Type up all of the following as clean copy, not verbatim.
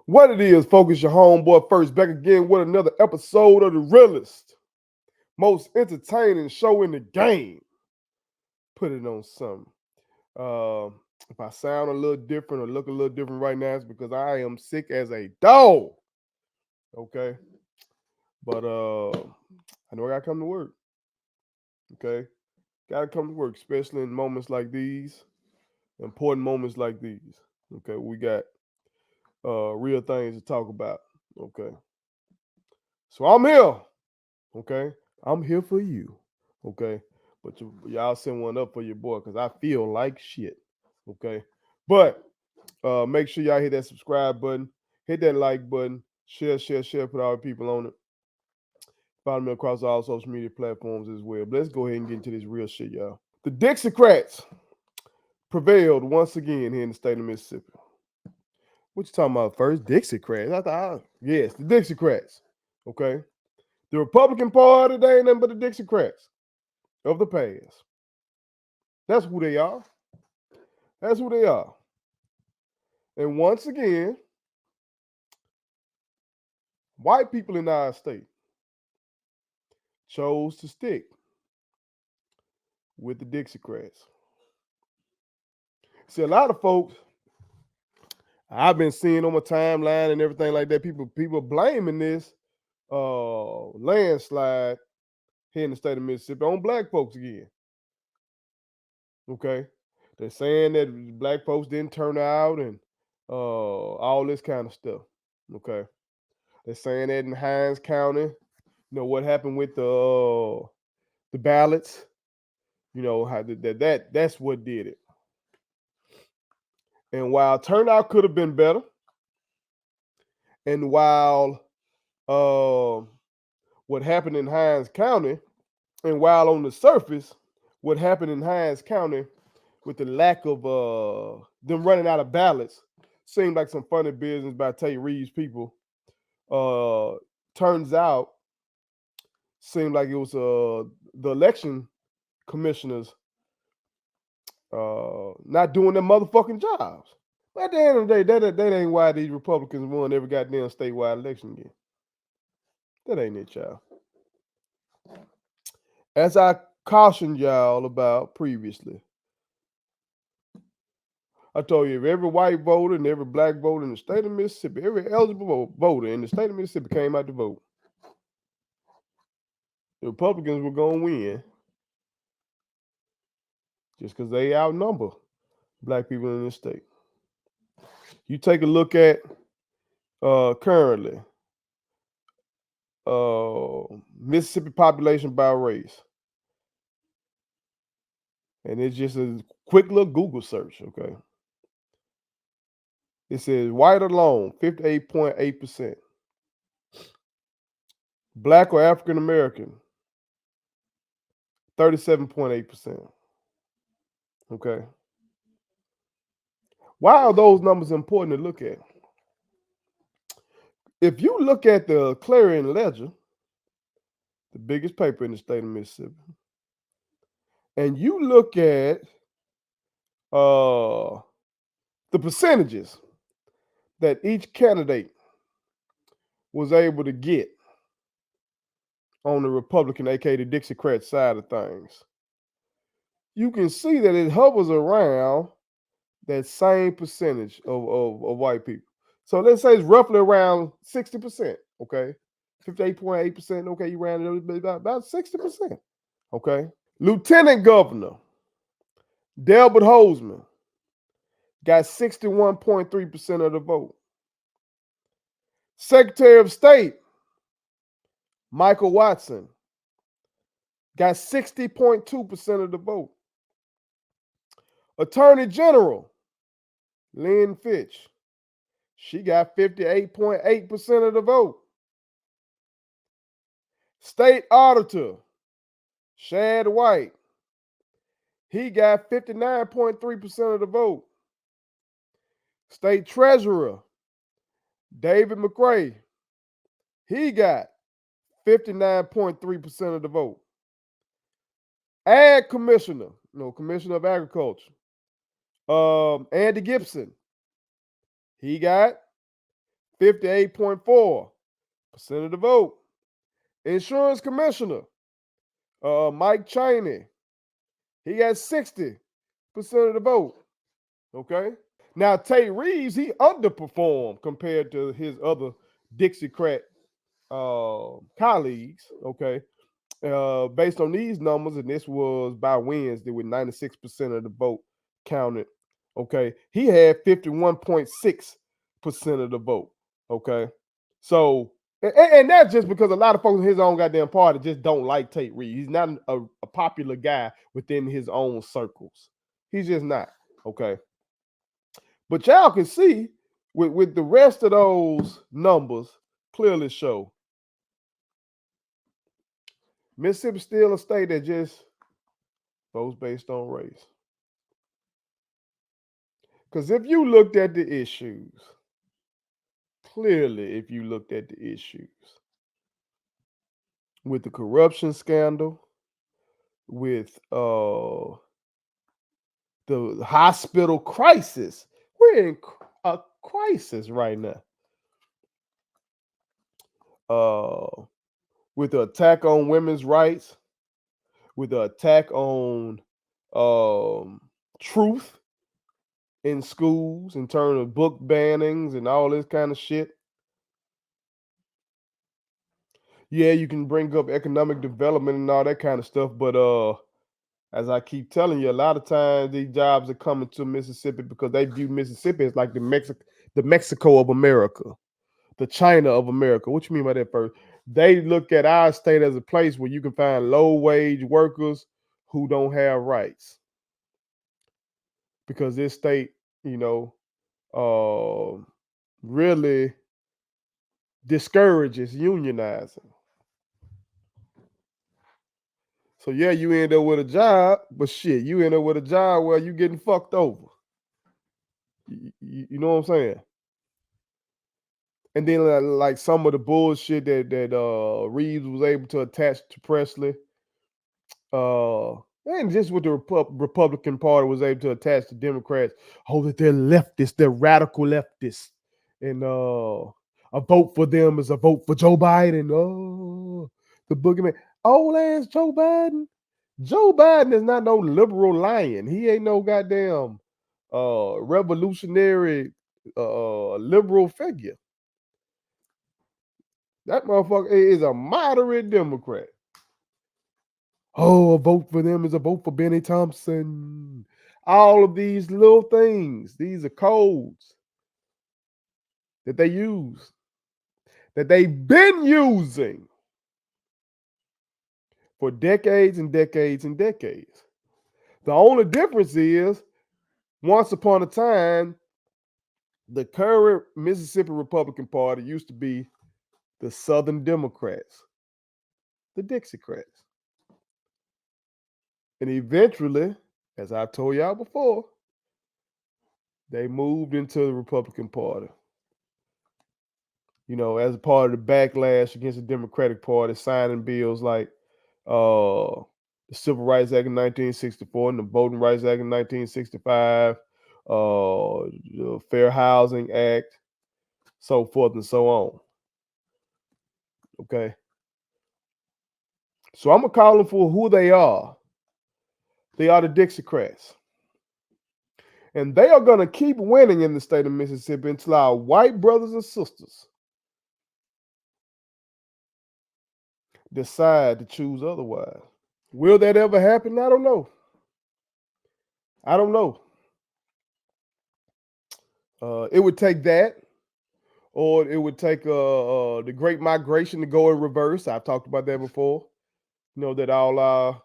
What it is, focus your homeboy first, back again with another episode of the realest, most entertaining show in the game. Put it on something. Uh, if I sound a little different or look a little different right now, it's because I am sick as a dog. Okay, but I know I gotta come to work. Okay, gotta come to work, especially in moments like these, important moments like these. Okay, we got real things to talk about. Okay, so I'm here. Okay, I'm here for you. Okay, but y'all send one up for your boy because I feel like shit. Okay, but make sure y'all hit that subscribe button, hit that like button, share, put all the people on it. Follow me across all social media platforms as well. But let's go ahead and get into this real shit, y'all. The Dixiecrats prevailed once again here in the state of Mississippi. What you talking about first? Dixiecrats. I thought, yes, the Dixiecrats. Okay. The Republican Party, they ain't nothing but the Dixiecrats of the past. That's who they are. That's who they are. And once again, white people in our state chose to stick with the Dixiecrats. See, a lot of folks I've been seeing on my timeline and everything like that, people blaming this landslide here in the state of Mississippi on black folks again. Okay. They're saying that black folks didn't turn out and all this kind of stuff. Okay. They're saying that in Hinds County, what happened with the ballots, how that's what did it. And while turnout could have been better, and while what happened in Hinds County, and while on the surface, what happened in Hinds County with the lack of them running out of ballots seemed like some funny business by Tate Reeves people. Turns out, seemed like it was the election commissioners not doing their motherfucking jobs. But at the end of the day, that ain't why these Republicans won every goddamn statewide election again. That ain't it, y'all. As I cautioned y'all about previously, I told you if every white voter and every black voter in the state of Mississippi, every eligible voter in the state of Mississippi came out to vote, the Republicans were going to win just because they outnumber black people in the state. You take a look at currently Mississippi population by race. And it's just a quick little Google search, okay? It says white alone, 58.8%. Black or African American, 37.8%. Okay. Why are those numbers important to look at? If you look at the Clarion Ledger, the biggest paper in the state of Mississippi, and you look at the percentages that each candidate was able to get on the Republican, aka the Dixiecrat side of things, you can see that it hovers around that same percentage of white people. So let's say it's roughly around 60%, okay? 58.8%, okay, you round it about 60%, okay? Lieutenant Governor Delbert Hoseman got 61.3% of the vote. Secretary of State Michael Watson got 60.2% of the vote. Attorney General Lynn Fitch, she got 58.8% of the vote. State Auditor Shad White, he got 59.3% of the vote. State Treasurer David McRae, he got 59.3% of the vote. Ag Commissioner, Commissioner of Agriculture, Andy Gibson, he got 58.4% of the vote. Insurance commissioner, Mike Cheney, he got 60% of the vote. Okay. Now Tate Reeves, he underperformed compared to his other Dixiecrat colleagues. Okay. Based on these numbers, and this was by Wednesday with 96% of the vote counted. Okay. He had 51.6% of the vote. Okay. So, and that's just because a lot of folks in his own goddamn party just don't like Tate Reeves. He's not a popular guy within his own circles. He's just not. Okay. But y'all can see with the rest of those numbers clearly show Mississippi still a state that just votes based on race. Because if you looked at the issues, clearly, if you looked at the issues with the corruption scandal, with the hospital crisis, we're in a crisis right now. With the attack on women's rights, with the attack on truth in schools in terms of book bannings and all this kind of shit. Yeah, you can bring up economic development and all that kind of stuff, but as I keep telling you, a lot of times these jobs are coming to Mississippi because they view Mississippi as like the Mexico of America, the China of America. What you mean by that first? They look at our state as a place where you can find low-wage workers who don't have rights. Because this state, really discourages unionizing. So yeah, you end up with a job, but shit, you end up with a job where you getting fucked over. You know what I'm saying? And then like some of the bullshit that Reeves was able to attach to Presley, and just what the Republican Party was able to attach to Democrats. Oh, that they're leftists, they're radical leftists, and a vote for them is a vote for Joe Biden. Oh, the boogeyman. Old ass Joe Biden. Joe Biden is not no liberal lion. He ain't no goddamn revolutionary liberal figure. That motherfucker is a moderate Democrat. Oh, a vote for them is a vote for Benny Thompson. All of these little things, these are codes that they use, that they've been using for decades and decades and decades. The only difference is, once upon a time, the current Mississippi Republican Party used to be the Southern Democrats, the Dixiecrats. And eventually, as I told y'all before, they moved into the Republican Party. As a part of the backlash against the Democratic Party, signing bills like the Civil Rights Act of 1964 and the Voting Rights Act of 1965, the Fair Housing Act, so forth and so on. Okay. So I'm going to call them for who they are. They are the Dixiecrats. And they are going to keep winning in the state of Mississippi until our white brothers and sisters decide to choose otherwise. Will that ever happen? I don't know. It would take that, or it would take the Great Migration to go in reverse. I've talked about that before. That all our,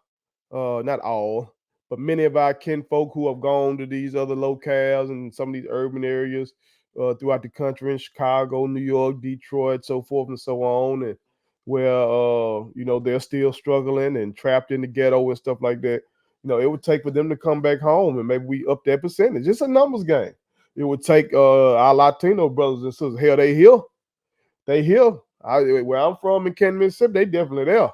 not all, but many of our kinfolk who have gone to these other locales and some of these urban areas throughout the country, in Chicago, New York, Detroit, so forth and so on, and where they're still struggling and trapped in the ghetto and stuff like that. It would take for them to come back home, and maybe we up that percentage. It's a numbers game. It would take our Latino brothers and sisters. Hell, they here. Where I'm from in Canton, Mississippi, they definitely there.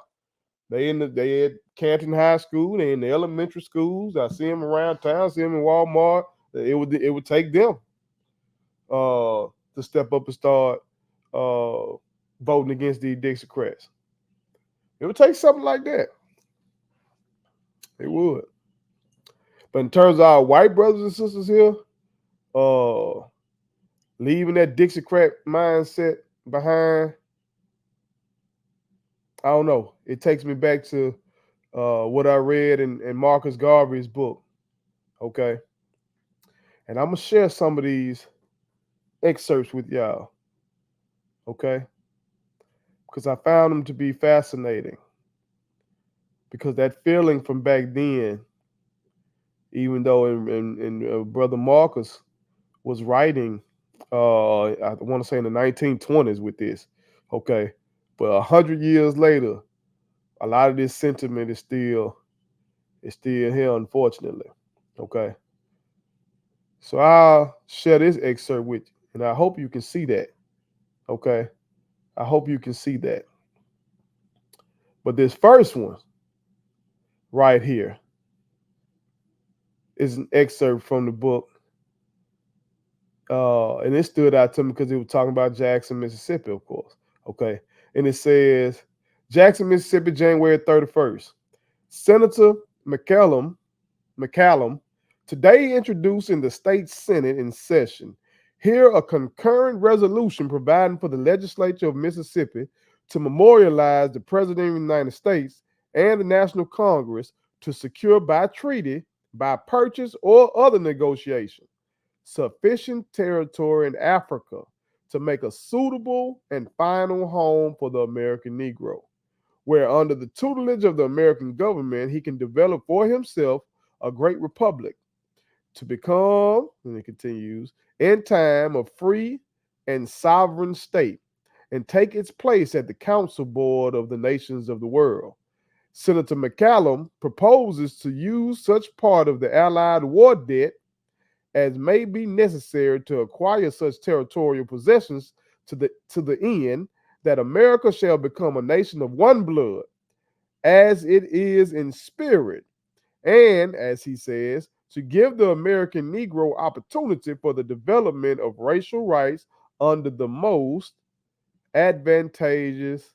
They at Canton High School. They in the elementary schools. I see them around town. I see them in Walmart. It would take them to step up and start voting against these Dixiecrats. It would take something like that. It would. But in terms of our white brothers and sisters here, leaving that Dixiecrat mindset behind, I don't know. It takes me back to what I read in Marcus Garvey's book. Okay. And I'm going to share some of these excerpts with y'all. Okay. Because I found them to be fascinating. Because that feeling from back then, even though in Brother Marcus was writing, I want to say in the 1920s with this, okay, but 100 years later, a lot of this sentiment is still here, unfortunately. Okay, so I'll share this excerpt with you, and I hope you can see that. Okay, I hope you can see that. But this first one right here is an excerpt from the book. And it stood out to me because it was talking about Jackson, Mississippi, of course. Okay. And it says, Jackson, Mississippi, January 31st. Senator McCallum today introduced in the state Senate in session here a concurrent resolution providing for the legislature of Mississippi to memorialize the President of the United States and the National Congress to secure by treaty, by purchase, or other negotiation sufficient territory in Africa to make a suitable and final home for the American Negro, where under the tutelage of the American government, he can develop for himself a great republic to become, and it continues, in time a free and sovereign state and take its place at the council board of the nations of the world. Senator McCallum proposes to use such part of the Allied war debt as may be necessary to acquire such territorial possessions to the end that America shall become a nation of one blood, as it is in spirit, and, as he says, to give the American Negro opportunity for the development of racial rights under the most advantageous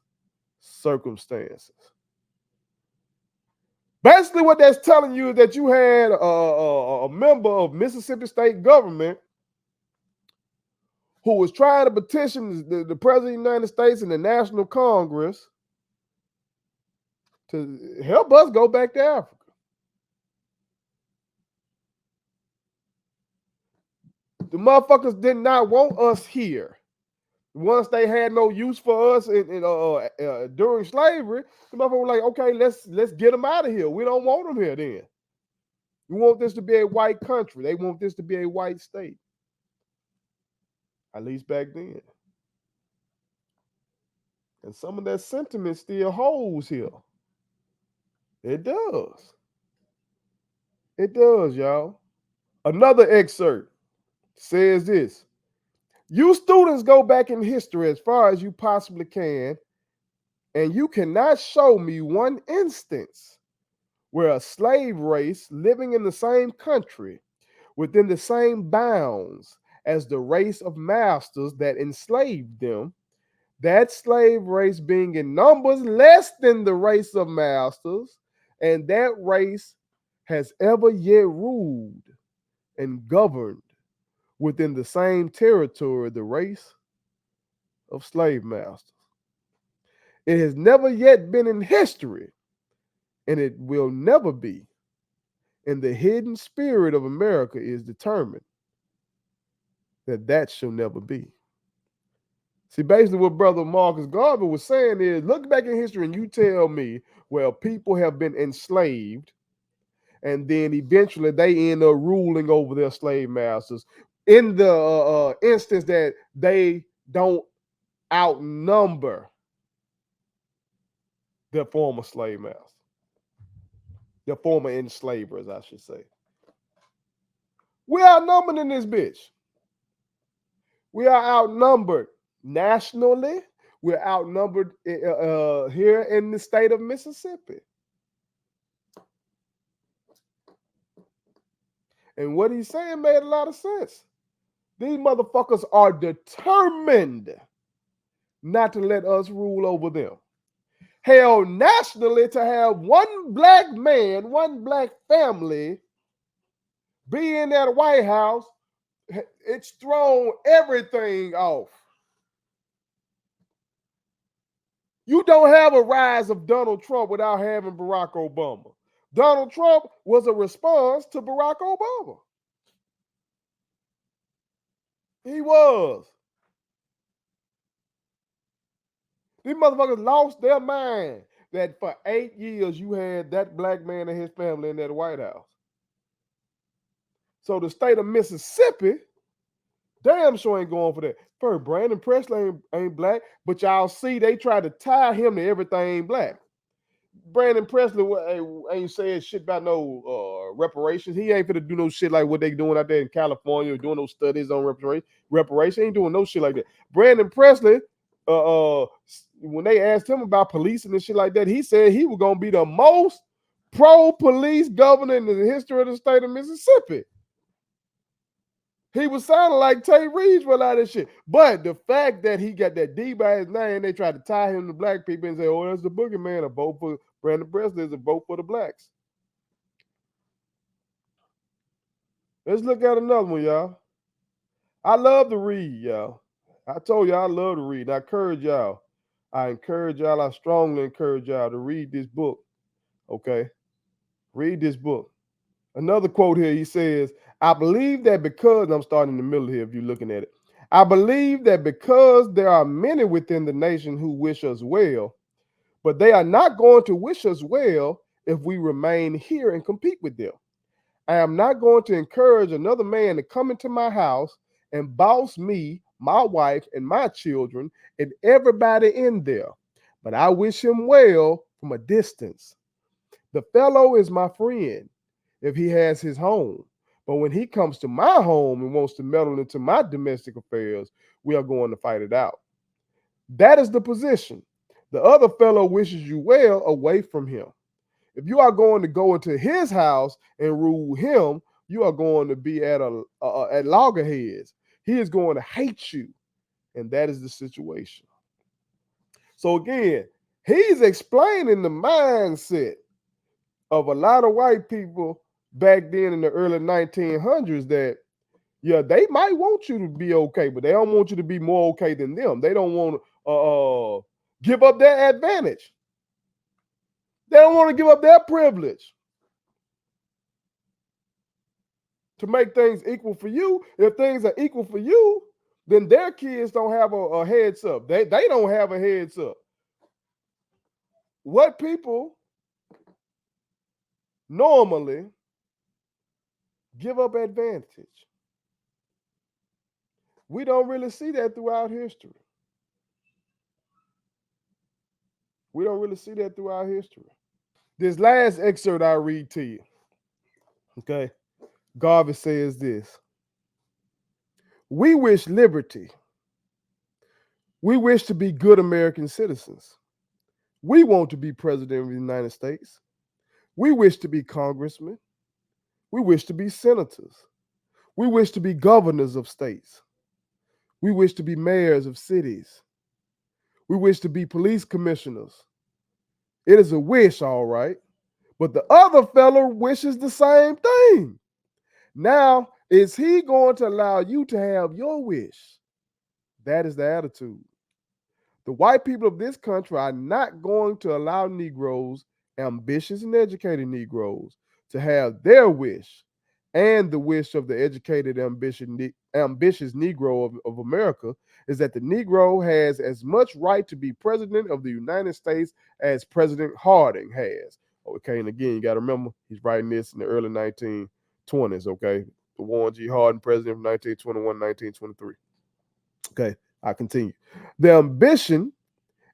circumstances. Basically, what that's telling you is that you had a member of Mississippi state government who was trying to petition the President of the United States and the National Congress to help us go back to Africa. The motherfuckers did not want us here. Once they had no use for us during slavery, the motherfuckers were like, okay, let's get them out of here. We don't want them here then. We want this to be a white country. They want this to be a white state. At least back then. And some of that sentiment still holds here. It does. It does, y'all. Another excerpt says this. You students go back in history as far as you possibly can, and you cannot show me one instance where a slave race living in the same country within the same bounds as the race of masters that enslaved them, that slave race being in numbers less than the race of masters, and that race has ever yet ruled and governed within the same territory the race of slave masters. It has never yet been in history, and it will never be. And the hidden spirit of America is determined that shall never be. See, basically what Brother Marcus Garvey was saying is, look back in history and you tell me, well, people have been enslaved, and then eventually they end up ruling over their slave masters in the instance that they don't outnumber their former slave masters, their former enslavers, I should say. We are outnumbered in this bitch. We are outnumbered nationally. We're outnumbered here in the state of Mississippi. And what he's saying made a lot of sense. These motherfuckers are determined not to let us rule over them. Hell, nationally, to have one black man, one black family be in that White House, it's thrown everything off. You don't have a rise of Donald Trump without having Barack Obama. Donald Trump was a response to Barack Obama. He was. These motherfuckers lost their mind that for 8 years you had that black man and his family in that White House. So the state of Mississippi, damn sure ain't going for that. First, Brandon Presley ain't black, but y'all see they try to tie him to everything black. Brandon Presley ain't saying shit about no reparations. He ain't finna do no shit like what they doing out there in California, doing those studies on reparation. He ain't doing no shit like that. Brandon Presley, when they asked him about policing and shit like that, he said he was gonna be the most pro-police governor in the history of the state of Mississippi. He was sounding like Tate Reeves for a lot of shit. But the fact that he got that D by his name, they tried to tie him to black people and say, oh, that's the boogeyman. A vote for Brandon Presley is a vote for the blacks. Let's look at another one, y'all. I love to read, y'all. I told y'all I love to read. I encourage y'all. I strongly encourage y'all to read this book. Okay? Read this book. Another quote here, he says, I believe that because, I'm starting in the middle here if you're looking at it. I believe that because there are many within the nation who wish us well, but they are not going to wish us well if we remain here and compete with them. I am not going to encourage another man to come into my house and boss me, my wife, and my children, and everybody in there. But I wish him well from a distance. The fellow is my friend if he has his home. But when he comes to my home and wants to meddle into my domestic affairs, we are going to fight it out. That is the position. The other fellow wishes you well away from him. If you are going to go into his house and rule him, you are going to be at loggerheads. He is going to hate you. And that is the situation. So again, he's explaining the mindset of a lot of white people back then in the early 1900s that, yeah, they might want you to be okay, but they don't want you to be more okay than them. They don't want to give up their advantage. They don't want to give up their privilege to make things equal for you. If things are equal for you, then their kids don't have a heads up. They don't have a heads up. What people normally give up advantage. We don't really see that throughout history. We don't really see that throughout history. This last excerpt I read to you, okay? Garvey says this. We wish liberty. We wish to be good American citizens. We want to be president of the United States. We wish to be congressmen. We wish to be senators. We wish to be governors of states. We wish to be mayors of cities. We wish to be police commissioners. It is a wish, all right. But the other fellow wishes the same thing. Now, is he going to allow you to have your wish? That is the attitude. The white people of this country are not going to allow Negroes, ambitious and educated Negroes, to have their wish and the wish of the educated, ambitious Negro of America is that the Negro has as much right to be president of the United States as President Harding has. Okay, and again, you got to remember, he's writing this in the early 1920s, okay? The Warren G. Harding, president from 1921, 1923. Okay, I continue. The ambition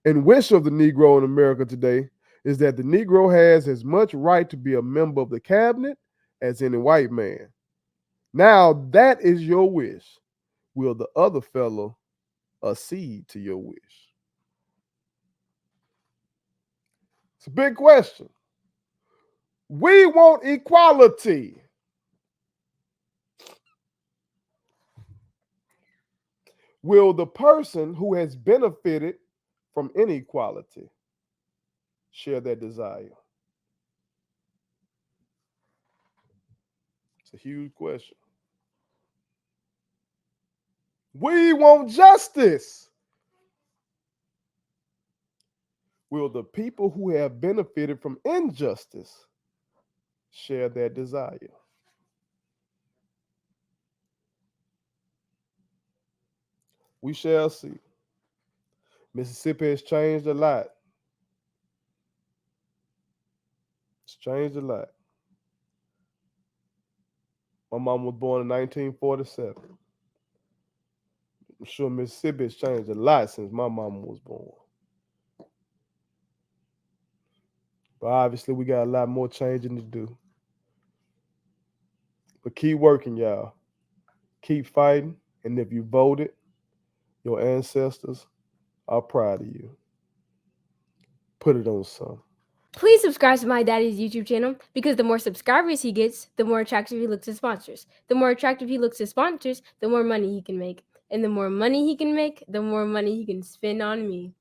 and wish of the Negro in America today is that the Negro has as much right to be a member of the cabinet as any white man. Now, that is your wish. Will the other fellow accede to your wish? It's a big question. We want equality. Will the person who has benefited from inequality share that desire? It's a huge question. We want justice. Will the people who have benefited from injustice share that desire? We shall see. Mississippi has changed a lot. It's changed a lot. My mom was born in 1947. I'm sure Mississippi has changed a lot since my mama was born. But obviously, we got a lot more changing to do. But keep working, y'all. Keep fighting. And if you voted, your ancestors are proud of you. Put it on some. Please subscribe to my daddy's YouTube channel because the more subscribers he gets, the more attractive he looks to sponsors. The more attractive he looks to sponsors, the more money he can make. And the more money he can make, the more money he can spend on me.